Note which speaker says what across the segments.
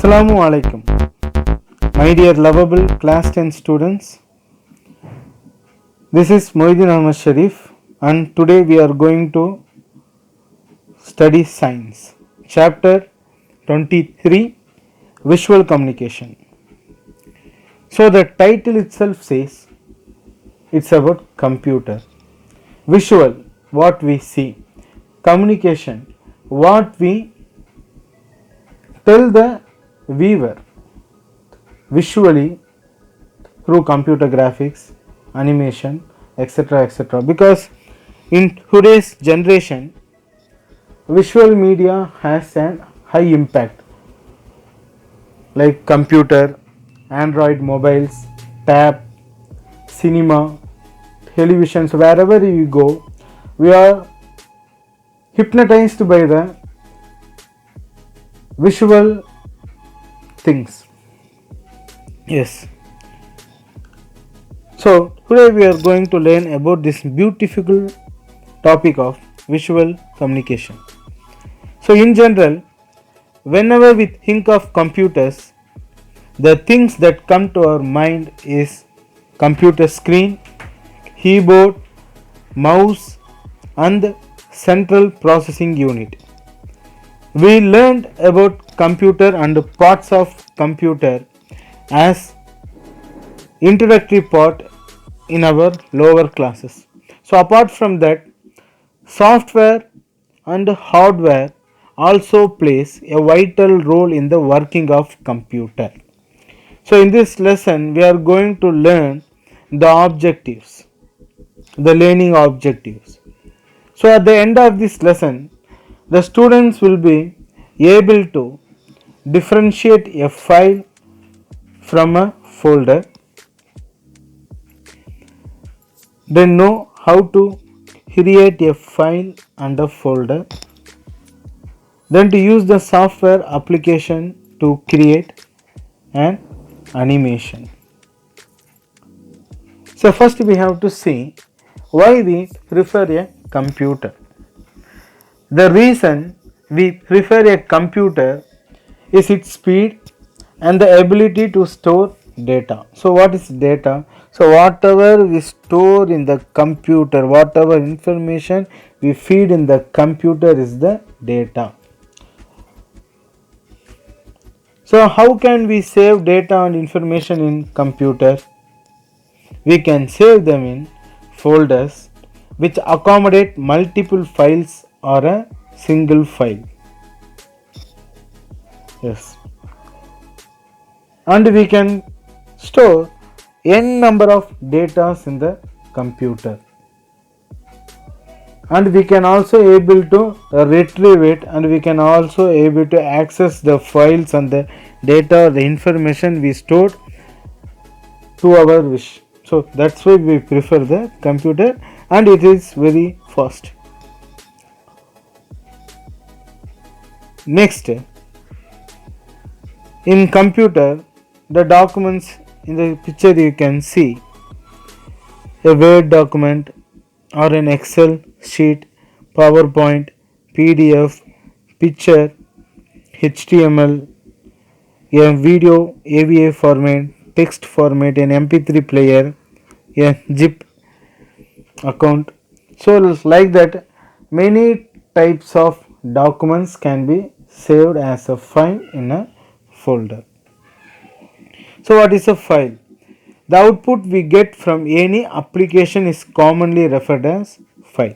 Speaker 1: Assalamu alaikum, my dear lovable class 10 students. This is Mohiddin Ahmad Sharif, and today we are going to study science, chapter 23, visual communication. So the title itself says it's about computer. Visual, what we see. Communication, what we tell the viewer visually through computer graphics, animation, etc. Because in today's generation, visual media has an high impact, like computer, Android mobiles, tab, cinema, televisions. Wherever you go, we are hypnotized by the visual things. Yes. So today we are going to learn about this beautiful topic of visual communication. So in general, whenever we think of computers, the things that come to our mind is computer screen, keyboard, mouse and central processing unit. We learned about computer and parts of computer as introductory part in our lower classes. So apart from that, software and hardware also plays a vital role in the working of computer. So in this lesson we are going to learn the objectives, the learning objectives. So at the end of this lesson, the students will be able to differentiate a file from a folder, then know how to create a file and a folder, then to use the software application to create an animation. So first we have to see why we prefer a computer. The reason we prefer a computer is its speed and the ability to store data. So what is data? So whatever we store in the computer, whatever information we feed in the computer is the data. So how can we save data and information in computer? We can save them in folders which accommodate multiple files or a single file. Yes. And we can store n number of data in the computer, and we can also able to retrieve it, and we can also able to access the files and the data, the information we stored to our wish. So that's why we prefer the computer, and it is very fast. Next, in computer, the documents in the picture you can see a Word document or an Excel sheet, PowerPoint, PDF, picture, HTML, a video AVA format, text format, an MP3 player, a zip account. So like that, many types of documents can be saved as a file in a folder. So what is a file? The output we get from any application is commonly referred as file.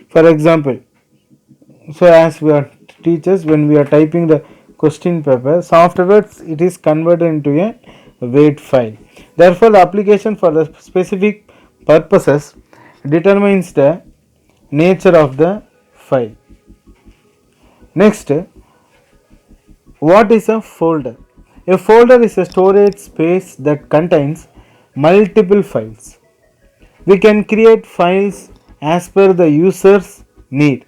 Speaker 1: For example, so as we are teachers, when we are typing the question paper, so afterwards it is converted into a Word file. Therefore, the application for the specific purposes determines the nature of the file. Next, what is a folder? A folder is a storage space that contains multiple files. We can create files as per the user's need.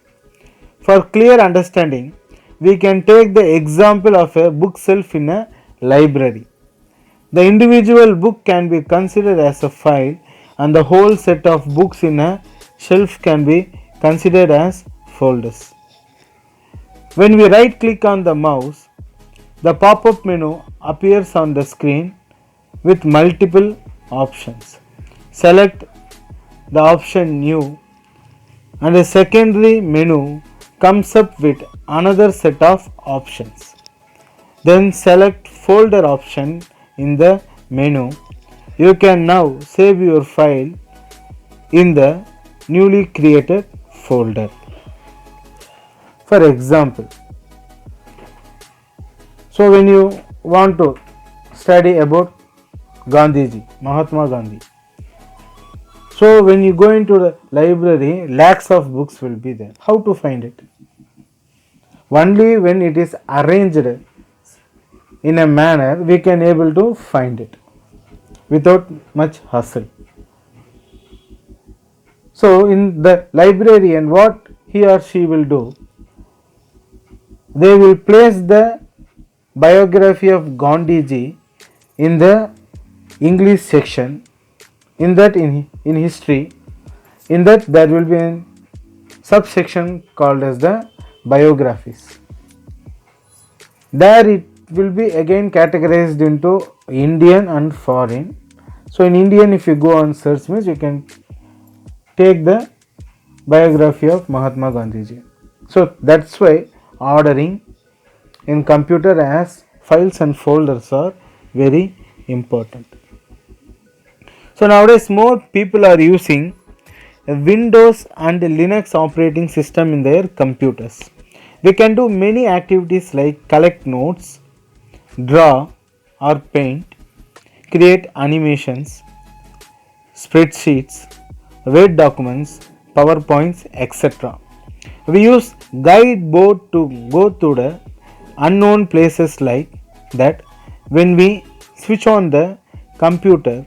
Speaker 1: For clear understanding, we can take the example of a bookshelf in a library. The individual book can be considered as a file, and the whole set of books in a shelf can be considered as folders. When we right click on the mouse, The pop-up menu appears on the screen with multiple options. Select the option New and a secondary menu comes up with another set of options. Then select Folder option in the menu. You can now save your file in the newly created folder. For example, so when you want to study about Gandhiji, Mahatma Gandhi, so when you go into the library, lakhs of books will be there. How to find it? Only when it is arranged in a manner we can able to find it without much hustle. So in the librarian, what he or she will do, they will place the biography of Gandhiji in the English section. In that, in history, in that there will be a subsection called as the biographies. There it will be again categorized into Indian and foreign. So in Indian, if you go on search means, you can take the biography of Mahatma Gandhiji. So that's why ordering in computer as files and folders are very important. So nowadays more people are using Windows and Linux operating system in their computers. We can do many activities like collect notes, draw or paint, create animations, spreadsheets, Word documents, PowerPoints, etc. We use guide board to go through the unknown places like that. When we switch on the computer,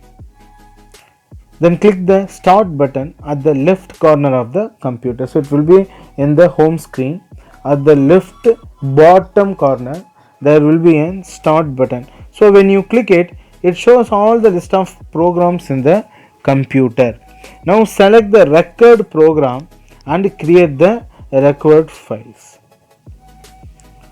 Speaker 1: then click the start button at the left corner of the computer. So it will be in the home screen. At the left bottom corner there will be a start button. So when you click it, it shows all the list of programs in the computer. Now select the required program and create the required files.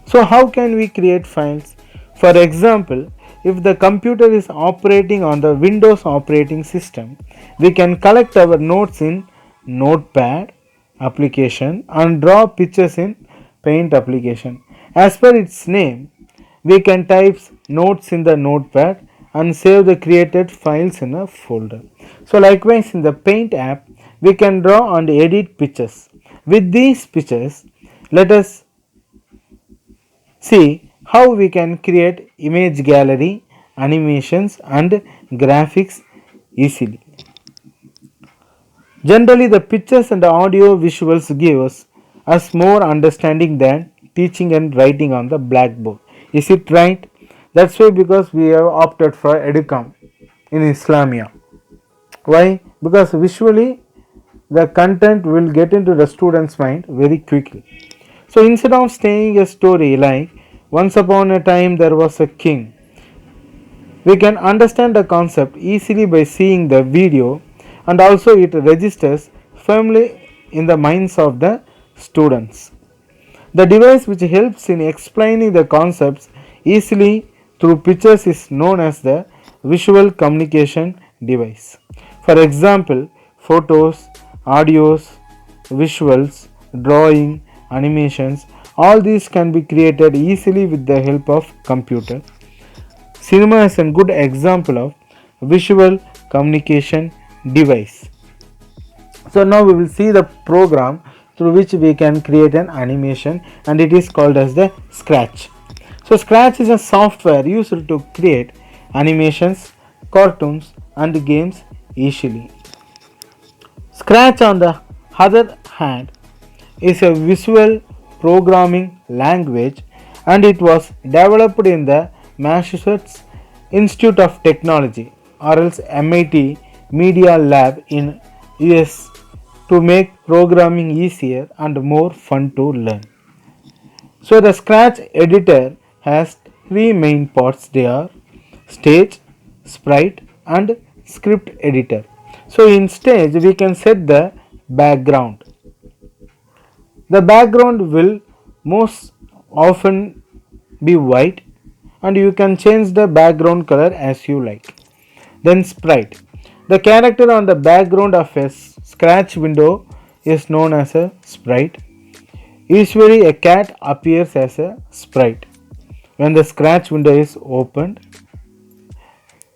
Speaker 1: So how can we create files? For example, if the computer is operating on the Windows operating system, we can collect our notes in Notepad application and draw pictures in Paint application. As per its name, we can type notes in the Notepad and save the created files in a folder. So likewise in the Paint app, we can draw and edit pictures. With these pictures, let us see how we can create image gallery, animations and graphics easily. Generally, the pictures and audio visuals give us more understanding than teaching and writing on the blackboard. Is it right? That's why because we have opted for Educom in Islamia. Why? Because visually the content will get into the student's mind very quickly. So instead of saying a story like once upon a time there was a king, we can understand the concept easily by seeing the video, and also it registers firmly in the minds of the students. The device which helps in explaining the concepts easily through pictures is known as the visual communication device. For example, photos, audios, visuals, drawing, animations, all these can be created easily with the help of computer. Cinema is a good example of visual communication device. So now we will see the program through which we can create an animation, and it is called as the Scratch. So Scratch is a software used to create animations, cartoons and games easily. Scratch on the other hand is a visual programming language, and it was developed in the Massachusetts Institute of Technology or else MIT Media Lab in US to make programming easier and more fun to learn. So the Scratch editor has three main parts. They are Stage, Sprite and Script editor. So in Stage we can set the background. The background will most often be white, and you can change the background color as you like. Then sprite. The character on the background of a scratch window is known as a sprite. Usually a cat appears as a sprite when the scratch window is opened.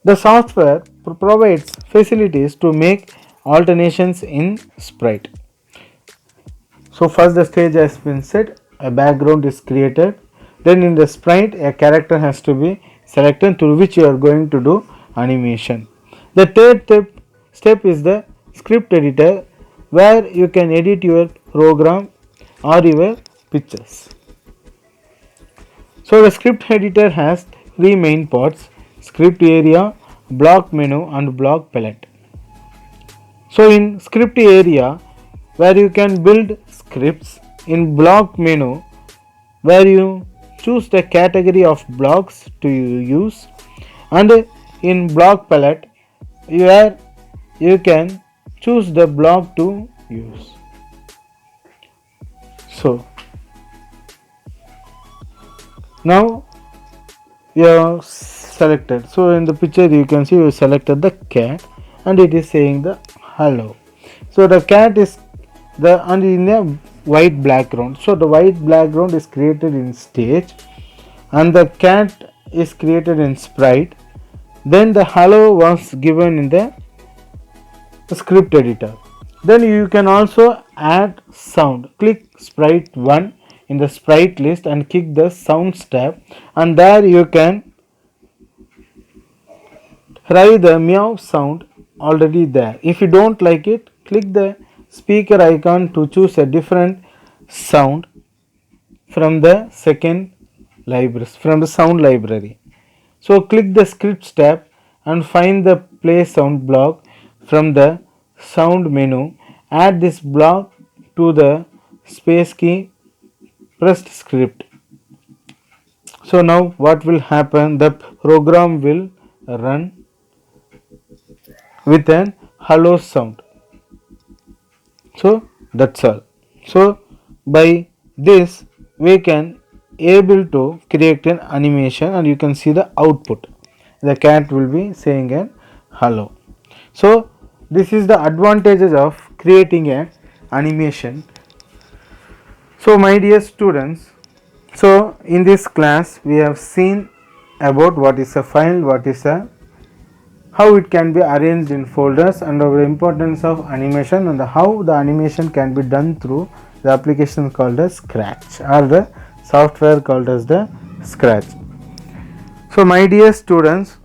Speaker 1: The software provides facilities to make alterations in sprite. So first the stage has been set, a background is created, then in the sprite a character has to be selected through which you are going to do animation. The third step is the script editor, where you can edit your program or your pictures. So the script editor has three main parts: script area, block menu and block palette. So in script area, where you can build scripts, in block menu where you choose the category of blocks to use, and in block palette where you can choose the block to use. So now you have selected, so in the picture you can see you selected the cat and it is saying the hello. So the cat is the and in a white background, so the white background is created in stage and the cat is created in sprite. Then the hello was given in the script editor. Then you can also add sound. Click sprite 1 in the sprite list and click the sounds tab, and there you can try the meow sound already there. If you don't like it, click the speaker icon to choose a different sound from the second library, from the sound library. So click the scripts tab and find the play sound block from the sound menu. Add this block to the space key, press script. So now what will happen, the program will run with an hello sound. So that's all. So by this we can able to create an animation and you can see the output. The cat will be saying a hello. So this is the advantages of creating an animation. So my dear students, so in this class we have seen about what is a file, what is a how it can be arranged in folders, and the importance of animation, and how the animation can be done through the application called as Scratch or the software called as the Scratch. So my dear students,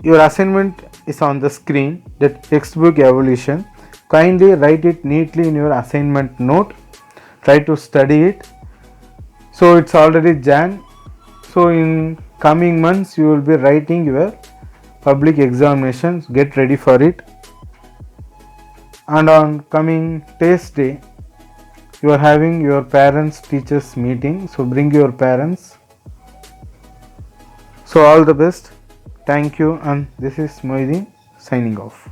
Speaker 1: your assignment is on the screen, the textbook evolution. Kindly write it neatly in your assignment note. Try to study it. So it's already Jan. So in coming months you will be writing your public examinations. Get ready for it. And on coming test day you are having your parents teachers meeting, so bring your parents. So all the best. Thank you, and this is Moideen signing off.